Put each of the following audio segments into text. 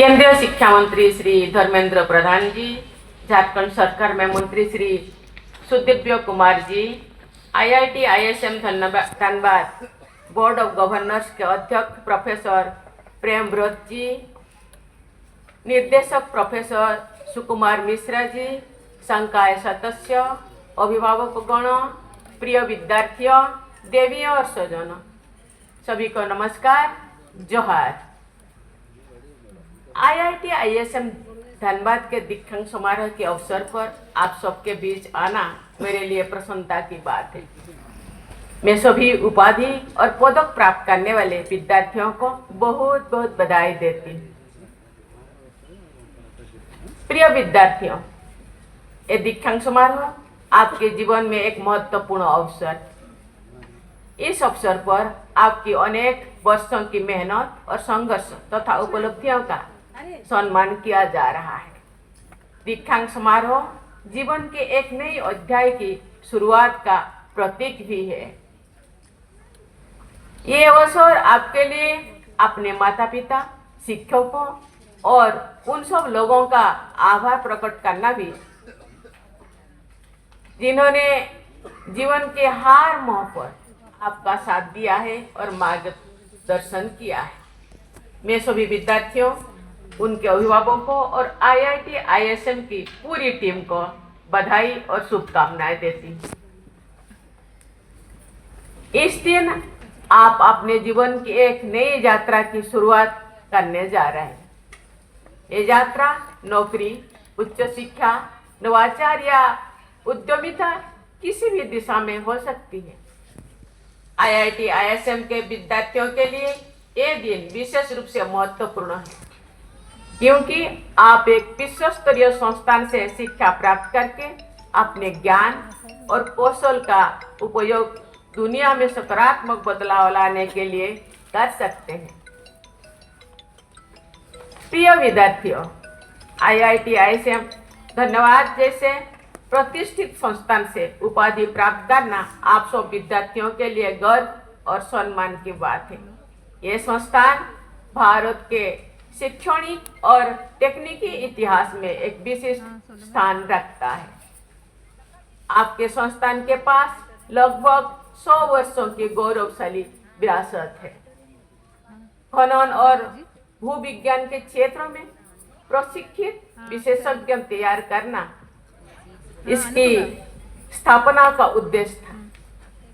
केंद्रीय शिक्षा मंत्री श्री धर्मेंद्र प्रधान जी, झारखंड सरकार में मंत्री Shri Sudivya Kumar ji, IIT ISM Dhanbad board of governors के अध्यक्ष प्रोफेसर प्रेम व्रत जी, निर्देशक प्रोफेसर सुकुमार मिश्रा जी, संकाय सदस्य, अभिभावकगण, प्रिय विद्यार्थियों, देवी और स्वजनों, सभी को नमस्कार, जोहार। IIT ISM धनबाद के दीक्षांत समारोह के अवसर पर आप सबके बीच आना मेरे लिए प्रसन्नता की बात है। मैं सभी उपाधि और पदक प्राप्त करने वाले विद्यार्थियों को बहुत बहुत बधाई देती हूँ। प्रिय विद्यार्थियों, ये दीक्षांत समारोह आपके जीवन में एक महत्वपूर्ण अवसर। इस अवसर पर आपकी अनेक वर्षों की मेहनत और संघर्ष तथा उपलब्धियों का सम्मान किया जा रहा है। दीक्षांत समारोह जीवन के एक नए अध्याय की शुरुआत का प्रतीक भी है। ये अवसर आपके लिए अपने माता पिता, शिक्षकों और उन सब लोगों का आभार प्रकट करना भी, जिन्होंने जीवन के हर मोड़ पर आपका साथ दिया है और मार्गदर्शन किया है। मैं सभी विद्यार्थियों, उनके अभिभावकों और IIT ISM की पूरी टीम को बधाई और शुभकामनाएं देती हूँ। इस दिन आप अपने जीवन की एक नई यात्रा की शुरुआत करने जा रहे हैं। ये यात्रा नौकरी, उच्च शिक्षा, नवाचार या उद्यमिता किसी भी दिशा में हो सकती है। IIT ISM के विद्यार्थियों के लिए ये दिन विशेष रूप से महत्वपूर्ण है, क्योंकि आप एक विश्व स्तरीय संस्थान से शिक्षा प्राप्त करके अपने ज्ञान और कौशल का उपयोग दुनिया में सकारात्मक बदलाव लाने के लिए कर सकते हैं। प्रिय विद्यार्थियों, IIT ISM धन्यवाद जैसे प्रतिष्ठित संस्थान से उपाधि प्राप्त करना आप सब विद्यार्थियों के लिए गर्व और सम्मान की बात है। ये संस्थान भारत के शैक्षणिक और तकनीकी इतिहास में एक विशिष्ट स्थान रखता है। आपके संस्थान के पास लगभग 100 वर्षों की गौरवशाली विरासत है। खनन और भूविज्ञान के क्षेत्र में प्रशिक्षित विशेषज्ञ तैयार करना इसकी स्थापना का उद्देश्य था।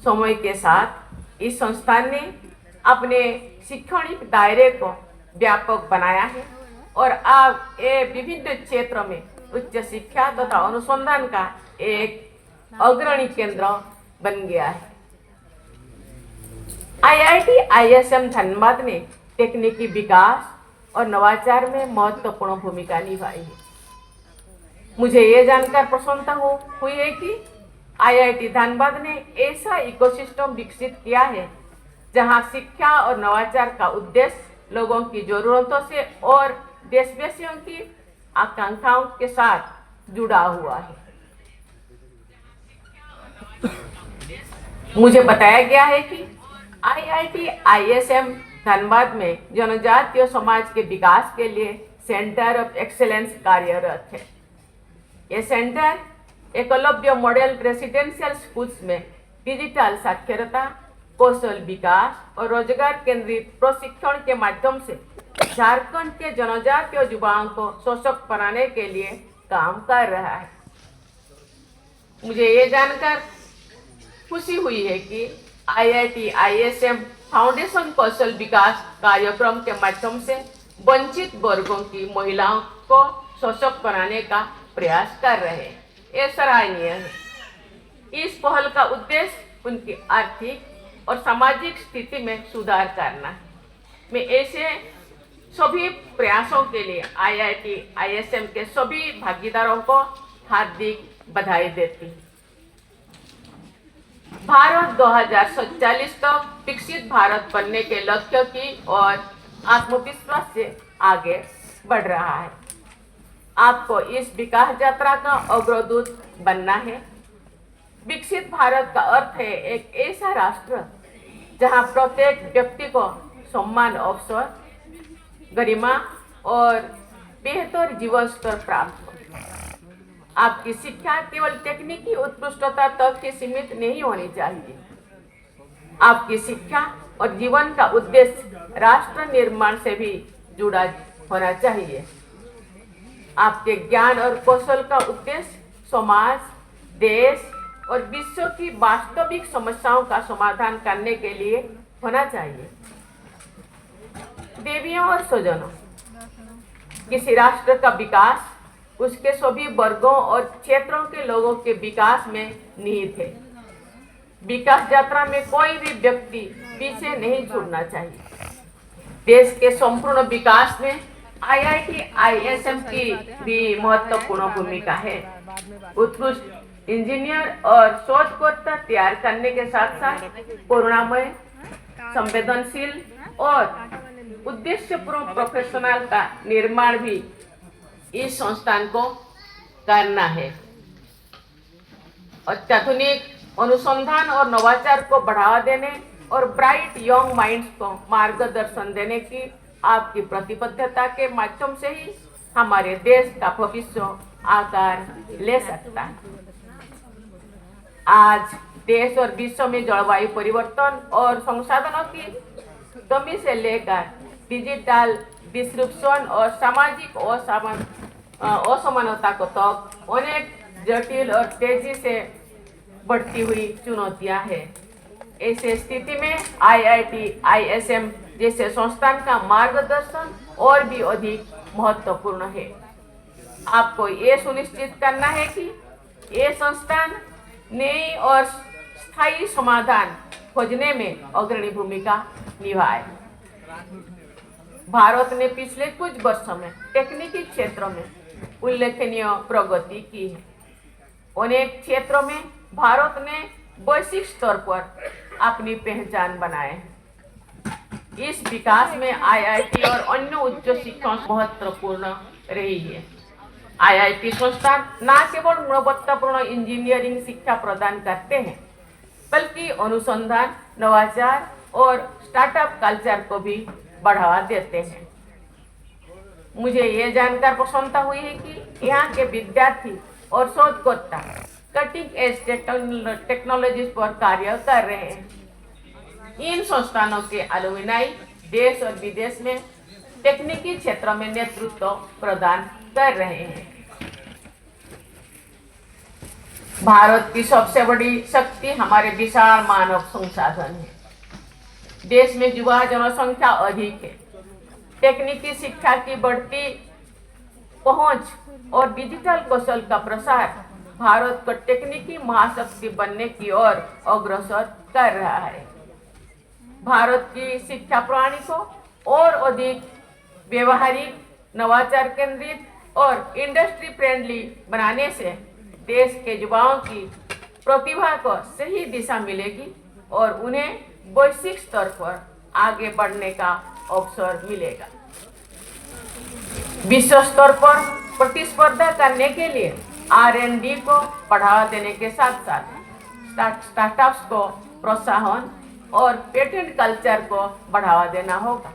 समय के साथ इस संस्थान ने अपने शैक्षणिक दायरे को व्यापक बनाया है और अब ये विभिन्न क्षेत्रों में उच्च शिक्षा तथा अनुसंधान का एक अग्रणी केंद्र बन गया है। IIT ISM धनबाद ने तकनीकी विकास और नवाचार में महत्वपूर्ण भूमिका निभाई है। मुझे ये जानकर प्रसन्नता हुई है कि IIT धनबाद ने ऐसा इकोसिस्टम विकसित किया है जहां शिक्षा और नवाचार का उद्देश्य लोगों की जरूरतों से और देशवासियों की आकांक्षाओं के साथ जुड़ा हुआ है। मुझे बताया गया है कि IIT ISM धनबाद में जनजातीय समाज के विकास के लिए सेंटर ऑफ एक्सेलेंस कार्यरत है। ये centre Eklavya model residential schools में डिजिटल साक्षरता, कौशल विकास और रोजगार केंद्रित प्रशिक्षण के माध्यम से झारखंड के जनजातीय युवाओं को सशक्त बनाने के लिए काम कर रहा है। मुझे ये जानकर खुशी हुई है कि IIT ISM फाउंडेशन कौशल विकास कार्यक्रम के माध्यम से वंचित वर्गों की महिलाओं को सशक्त बनाने का प्रयास कर रहे हैं। ये सराहनीय है। इस पहल का उद्देश्य उनकी आर्थिक और सामाजिक स्थिति में सुधार करना है। मैं ऐसे सभी प्रयासों के लिए IIT ISM के सभी भागीदारों को हार्दिक बधाई देती हूँ। भारत 2047 तक विकसित भारत बनने के लक्ष्य की और आत्मविश्वास से आगे बढ़ रहा है। आपको इस विकास यात्रा का अग्रदूत बनना है। विकसित भारत का अर्थ है एक ऐसा राष्ट्र जहां प्रत्येक व्यक्ति को सम्मान, अवसर, गरिमा और बेहतर जीवन स्तर प्राप्त हो। आपकी शिक्षा केवल तकनीकी उत्कृष्टता तक ही सीमित नहीं होनी चाहिए। आपकी शिक्षा और जीवन का उद्देश्य राष्ट्र निर्माण से भी जुड़ा होना चाहिए। आपके ज्ञान और कौशल का उद्देश्य समाज, देश और विश्व की वास्तविक समस्याओं का समाधान करने के लिए होना चाहिए। देवियों और स्वजनों, किसी राष्ट्र का विकास उसके सभी वर्गों और क्षेत्रों के लोगों के विकास में निहित है। विकास यात्रा में कोई भी व्यक्ति पीछे नहीं छूटना चाहिए। देश के संपूर्ण विकास में IIT ISM की भी महत्वपूर्ण भूमिका है। उत्कृष्ट इंजीनियर और शोधकर्ता तैयार करने के साथ साथ करुणामय, संवेदनशील और उद्देश्यपूर्ण प्रोफेशनल का निर्माण भी इस संस्थान को करना है। अत्याधुनिक अनुसंधान और नवाचार को बढ़ावा देने और ब्राइट यंग माइंड्स को मार्गदर्शन देने की आपकी प्रतिबद्धता के माध्यम से ही हमारे देश का भविष्य आकार ले सकता है। आज देश और विश्व में जलवायु परिवर्तन और संसाधनों की कमी से लेकर डिजिटल डिस्ट्रप्शन और सामाजिक असमानता को तक अनेक जटिल और तेजी से बढ़ती हुई चुनौतियां हैं। ऐसे स्थिति में IIT ISM जैसे संस्थान का मार्गदर्शन और भी अधिक महत्वपूर्ण है। आपको ये सुनिश्चित करना है कि ये संस्थान नई और स्थायी समाधान खोजने में अग्रणी भूमिका निभाए। भारत ने पिछले कुछ वर्षों में तकनीकी क्षेत्रों में उल्लेखनीय प्रगति की है। अनेक क्षेत्रों में भारत ने वैश्विक स्तर पर अपनी पहचान बनाए है। इस विकास में IIT और अन्य उच्च शिक्षा महत्वपूर्ण रही है। IIT संस्थान न केवल गुणवत्तापूर्ण इंजीनियरिंग शिक्षा प्रदान करते हैं, बल्कि अनुसंधान, नवाचार और स्टार्टअप कल्चर को भी बढ़ावा देते हैं। मुझे ये जानकर प्रसन्नता हुई है कि यहाँ के विद्यार्थी और शोधकर्ता कटिंग एज टेक्नोलॉजीज पर कार्य कर रहे हैं। इन संस्थानों के अलुमिनाई देश और विदेश में तकनीकी क्षेत्रों में नेतृत्व प्रदान कर रहे हैं। भारत की सबसे बड़ी शक्ति हमारे विशाल मानव संसाधन है। देश में युवा जनसंख्या अधिक है। तकनीकी शिक्षा की बढ़ती पहुंच और डिजिटल कौशल का प्रसार भारत को तकनीकी महाशक्ति बनने की ओर अग्रसर कर रहा है। भारत की शिक्षा प्रणाली को और अधिक व्यवहारिक, नवाचार केंद्रित और इंडस्ट्री फ्रेंडली बनाने से देश के युवाओं की प्रतिभा को सही दिशा मिलेगी और उन्हें वैश्विक स्तर पर आगे बढ़ने का अवसर मिलेगा। विश्व स्तर पर प्रतिस्पर्धा करने के लिए R&D को बढ़ावा देने के साथ साथ स्टार्टअप्स को प्रोत्साहन और पेटेंट कल्चर को बढ़ावा देना होगा।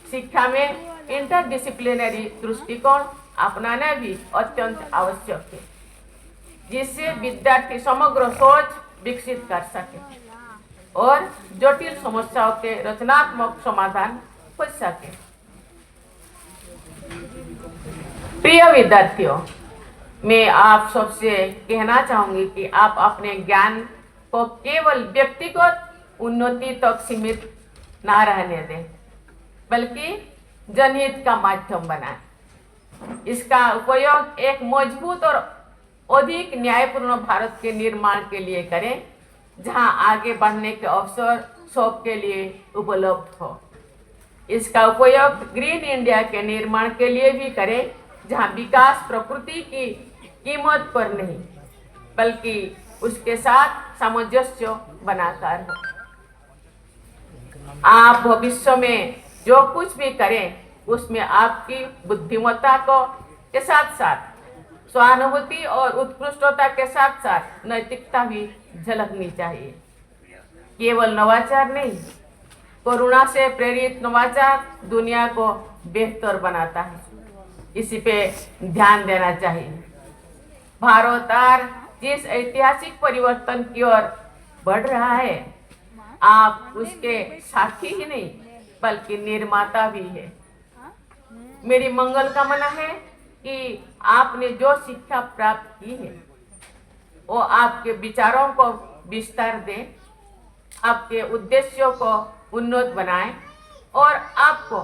शिक्षा में इंटरडिसिप्लिनरी दृष्टिकोण अपनाना भी अत्यंत आवश्यक है, जिससे विद्यार्थी समग्र सोच विकसित कर सके और जटिल समस्याओं के रचनात्मक समाधान खोज सके। प्रिय विद्यार्थियों, मैं आप सबसे कहना चाहूंगी कि आप अपने ज्ञान को केवल व्यक्तिगत उन्नति तक सीमित ना रहने दें, बल्कि जनहित का माध्यम बनाएं। इसका उपयोग एक मजबूत और अधिक न्यायपूर्ण भारत के निर्माण के लिए करें, जहां आगे बढ़ने के अवसर सबके लिए उपलब्ध हो। इसका उपयोग ग्रीन इंडिया के निर्माण के लिए भी करें, जहां विकास प्रकृति की कीमत पर नहीं, बल्कि उसके साथ सामंजस्य बनाकर हो। आप भविष्य में जो कुछ भी करें, उसमें आपकी बुद्धिमत्ता को के साथ साथ सहानुभूति और उत्कृष्टता के साथ साथ नैतिकता भी झलकनी चाहिए। केवल नवाचार नहीं, करुणा से प्रेरित नवाचार दुनिया को बेहतर बनाता है, इसी पे ध्यान देना चाहिए। भारत आज जिस ऐतिहासिक परिवर्तन की ओर बढ़ रहा है, आप उसके साथी ही नहीं बल्कि निर्माता भी है। मेरी मंगल कामना है कि आपने जो शिक्षा प्राप्त की है वो आपके विचारों को विस्तार दे, आपके उद्देश्यों को उन्नत बनाए और आपको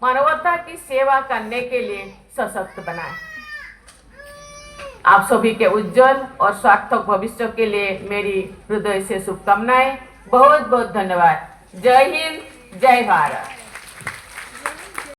मानवता की सेवा करने के लिए सशक्त बनाए। आप सभी के उज्जवल और सार्थक भविष्य के लिए मेरी हृदय से शुभकामनाएं। बहुत बहुत धन्यवाद। जय हिंद, जय भारत।